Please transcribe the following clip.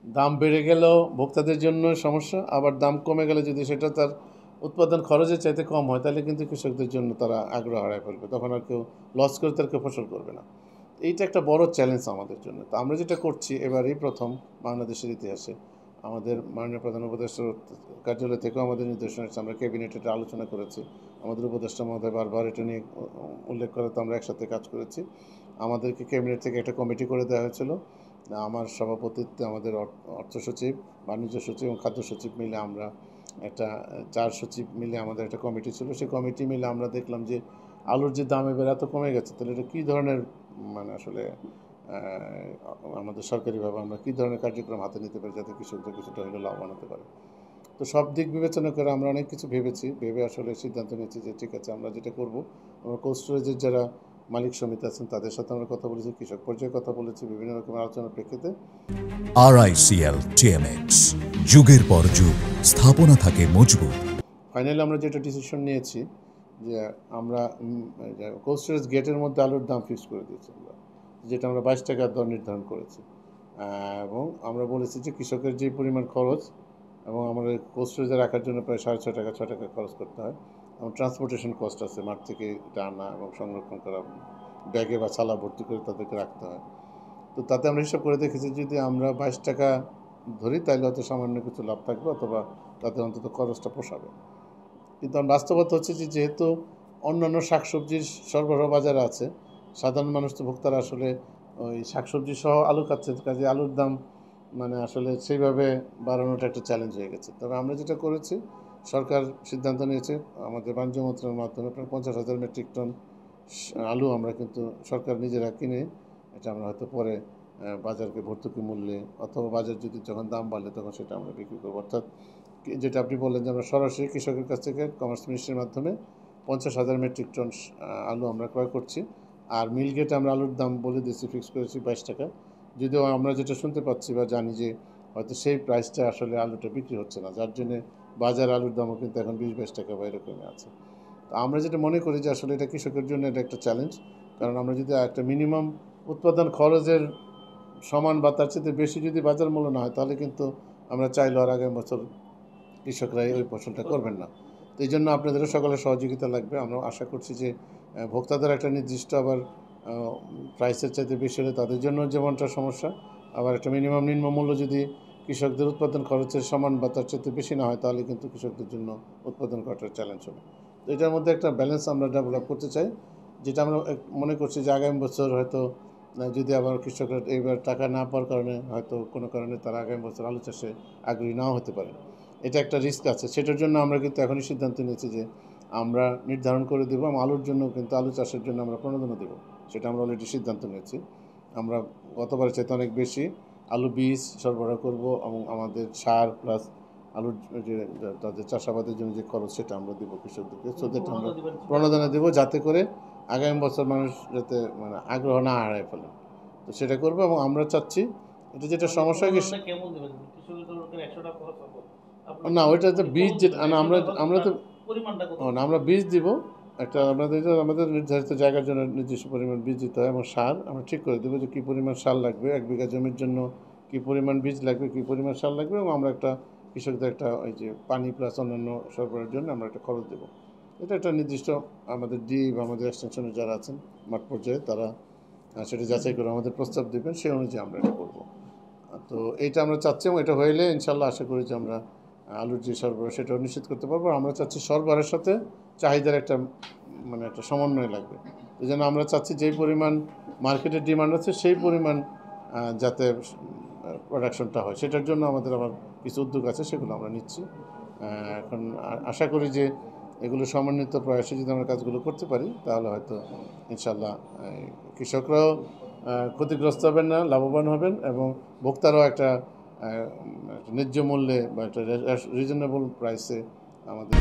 দাম বেড়ে গেলেও ভোক্তাদের জন্য সমস্যা, আবার দাম কমে গেলে যদি সেটা তার উৎপাদন খরচের চাইতে কম হয় তাহলে কিন্তু কৃষকদের জন্য তারা আগ্রহ হারায় ফেলবে, তখন আর কেউ লস করে তার কেউ ফসল করবে না। এইটা একটা বড় চ্যালেঞ্জ আমাদের জন্য। তো আমরা যেটা করছি এবারই প্রথম বাংলাদেশের ইতিহাসে, আমাদের মাননীয় প্রধান উপদেষ্টার কার্যালয় থেকেও আমাদের নির্দেশনা এসেছে, আমরা ক্যাবিনেটে এটা আলোচনা করেছি, আমাদের উপদেষ্টা মহোদয় বারবার এটা নিয়ে উল্লেখ করে, তো আমরা একসাথে কাজ করেছি। আমাদেরকে ক্যাবিনেট থেকে একটা কমিটি করে দেওয়া হয়েছিল, আমার সভাপতিত্বে আমাদের অর্থ সচিব, বাণিজ্য সচিব এবং খাদ্য সচিব মিলে আমরা একটা 4 সচিব মিলে আমাদের একটা কমিটি ছিল। সেই কমিটি মিলে আমরা দেখলাম যে আলুর যে দাম এবার এত কমে গেছে, তাহলে এটা কী ধরনের মানে আসলে আমাদের সরকারিভাবে আমরা কী ধরনের কার্যক্রম হাতে নিতে পারি যাতে কৃষকদের কিছুটা হলেও লাভবান হতে পারে। তো সব দিক বিবেচনা করে আমরা অনেক কিছু ভেবে আসলে সিদ্ধান্ত নিয়েছি যে ঠিক আছে, আমরা যেটা করব, আমরা কোল্ড স্টোরেজের যারা মালিক সমিতি আছেন তাদের সাথে আমরা কথা বলেছি, কৃষক পর্যায়ে কথা বলেছি, বিভিন্ন রকমের আলোচনার প্রেক্ষিতে। RICL TMX, যুগের পর যুগ স্থাপনা থাকে মজবুত। ফাইনালি আমরা যেটা ডিসিশন নিয়েছি যে আমরা কোল্ড স্টোরেজ গেটের মধ্যে আলুর দাম ফিক্স করে দিয়েছি আমরা, যেটা আমরা 22 টাকার দর নির্ধারণ করেছি, এবং আমরা বলেছি যে কৃষকের যে পরিমাণ খরচ, এবং আমাদের কোল্ড স্টোরেজে রাখার জন্য প্রায় 6.5 টাকা 6 টাকা খরচ করতে হয়, এবং ট্রান্সপোর্টেশন কস্ট আছে, মাঠ থেকে এটা আনা এবং সংরক্ষণ করা, ব্যাগে বা চালা ভর্তি করে তাদেরকে রাখতে হয়। তো তাতে আমরা হিসাব করে দেখেছি যদি আমরা 22 টাকা ধরি তাহলে হয়তো সামান্য কিছু লাভ থাকবে, অথবা তাতে অন্তত খরচটা পোষাবে। কিন্তু বাস্তবতা হচ্ছে যে যেহেতু অন্যান্য শাকসবজির সরবরাহ বাজারে আছে, সাধারণ মানুষ তো ভোক্তারা আসলে ওই শাকসবজি সহ আলু খাচ্ছে, কাজে আলুর দাম মানে আসলে সেইভাবে বাড়ানোটা একটা চ্যালেঞ্জ হয়ে গেছে। তবে আমরা যেটা করেছি, সরকার সিদ্ধান্ত নিয়েছে আমাদের বাণিজ্য মন্ত্রণালয়ের মাধ্যমে প্রায় 50,000 মেট্রিক টন আলু আমরা কিন্তু সরকার নিজেরা কিনে এটা আমরা হয়তো পরে বাজারকে ভর্তুকি মূল্যে, অথবা বাজার যদি যখন দাম বাড়লে তখন সেটা আমরা বিক্রি করবো। অর্থাৎ যেটা আপনি বললেন যে আমরা সরাসরি কৃষকের কাছ থেকে কমার্স মিনিস্ট্রির মাধ্যমে 50,000 মেট্রিক টন আলু আমরা ক্রয় করছি। আর মিল গেটে আমরা আলুর দাম বলে দিয়েছি, ফিক্স করেছি 22 টাকা। যদিও আমরা যেটা শুনতে পাচ্ছি বা জানি যে হয়তো সেই প্রাইসটা আসলে আলুটা বিক্রি হচ্ছে না, যার জন্যে বাজার আলুর দামও কিন্তু এখন 20-22 টাকা বা এরকমই আছে। তো আমরা যেটা মনে করি যে আসলে এটা কৃষকের জন্য এটা একটা চ্যালেঞ্জ, কারণ আমরা যদি একটা মিনিমাম উৎপাদন খরচের সমান বা তার চেয়ে বেশি যদি বাজার মূল্য না হয়, তাহলে কিন্তু আমরা চাইলেও আর আগামী বছর কৃষকরা ওই ফসলটা করবেন না। তো এই জন্য আপনাদেরও সকলের সহযোগিতা লাগবে। আমরা আশা করছি যে ভোক্তাদের একটা নির্দিষ্ট আবার প্রাইসের চাইতে বেশি হলে তাদের জন্য যেমনটা সমস্যা, আবার একটা মিনিমাম নিম্নমূল্য যদি কৃষকদের উৎপাদন খরচের সমান বা তার চাইতে বেশি না হয়, তাহলে কিন্তু কৃষকদের জন্য উৎপাদন করাটা চ্যালেঞ্জ হবে। তো এটার মধ্যে একটা ব্যালেন্স আমরা ডেভেলপ করতে চাই, যেটা আমরা মনে করছি যে আগামী বছর হয়তো যদি আবার কৃষকরা এইবার টাকা না পাওয়ার কারণে হয়তো কোনো কারণে তারা আগামী বছর আলু চাষে আগ্রহী নাও হতে পারে, এটা একটা রিস্ক আছে। সেটার জন্য আমরা কিন্তু এখনই সিদ্ধান্ত নিয়েছি যে আমরা নির্ধারণ করে দেবো, আলুর জন্য কিন্তু আলু চাষের জন্য আমরা প্রণোদনা দেবো, সেটা আমরা অলরেডি সিদ্ধান্ত নিয়েছি। আমরা গতবারের চাইতে অনেক বেশি আলু বীজ সরবরাহ করব, এবং আমাদের সার প্লাস আলুর যে তাদের চাষাবাদের জন্য যে খরচ সেটা আমরা দেবো কৃষকদেরকে, সেটা আমরা প্রণোদনা দেবো, যাতে করে আগামী বছর মানুষ যাতে মানে আগ্রহ না হারায় ফেলে। তো সেটা করবো, এবং আমরা চাচ্ছি এটা যেটা সমস্যা হয়ে গেছে না, ওইটা তো বীজ যেটা আমরা তো আমরা বীজ দিব একটা, আমাদের নির্ধারিত জায়গার জন্য নির্দিষ্ট পরিমাণ বীজ দিতে হয়, এবং সার আমরা ঠিক করে দেবো যে কী পরিমাণ সার লাগবে, 1 বিঘা জমির জন্য কী পরিমাণ বীজ লাগবে, কী পরিমাণ সার লাগবে, এবং আমরা একটা কৃষকদের একটা ওই যে পানি প্লাস অন্যান্য সরবরাহের জন্য আমরা একটা খরচ দেবো। এটা একটা নির্দিষ্ট আমাদের বা আমাদের এক্সটেনশনে যারা আছেন মাঠ পর্যায়ে তারা সেটা যাচাই করে আমাদের প্রস্তাব দেবেন, সেই অনুযায়ী আমরা এটা করবো। তো এইটা আমরা চাচ্ছি, এবং এটা হইলে ইনশাল্লাহ আশা করি যে আমরা আলুর যে সরবরাহ সেটাও নিশ্চিত করতে পারবো। আমরা চাচ্ছি সরবরাহের সাথে চাহিদার একটা মানে একটা সমন্বয় লাগবে। এই জন্য আমরা চাচ্ছি যেই পরিমাণ মার্কেটের ডিমান্ড আছে সেই পরিমাণ যাতে প্রোডাকশনটা হয়, সেটার জন্য আমাদের আবার কিছু উদ্যোগ আছে, সেগুলো আমরা নিচ্ছি। এখন আশা করি যে এগুলো সমন্বিত প্রয়াসে যদি আমরা কাজগুলো করতে পারি, তাহলে হয়তো ইনশাল্লাহ কৃষকরাও ক্ষতিগ্রস্ত হবেন না, লাভবান হবেন, এবং ভোক্তারাও একটা ন্যায্য মূল্যে বা একটা রিজনেবল প্রাইসে আমাদের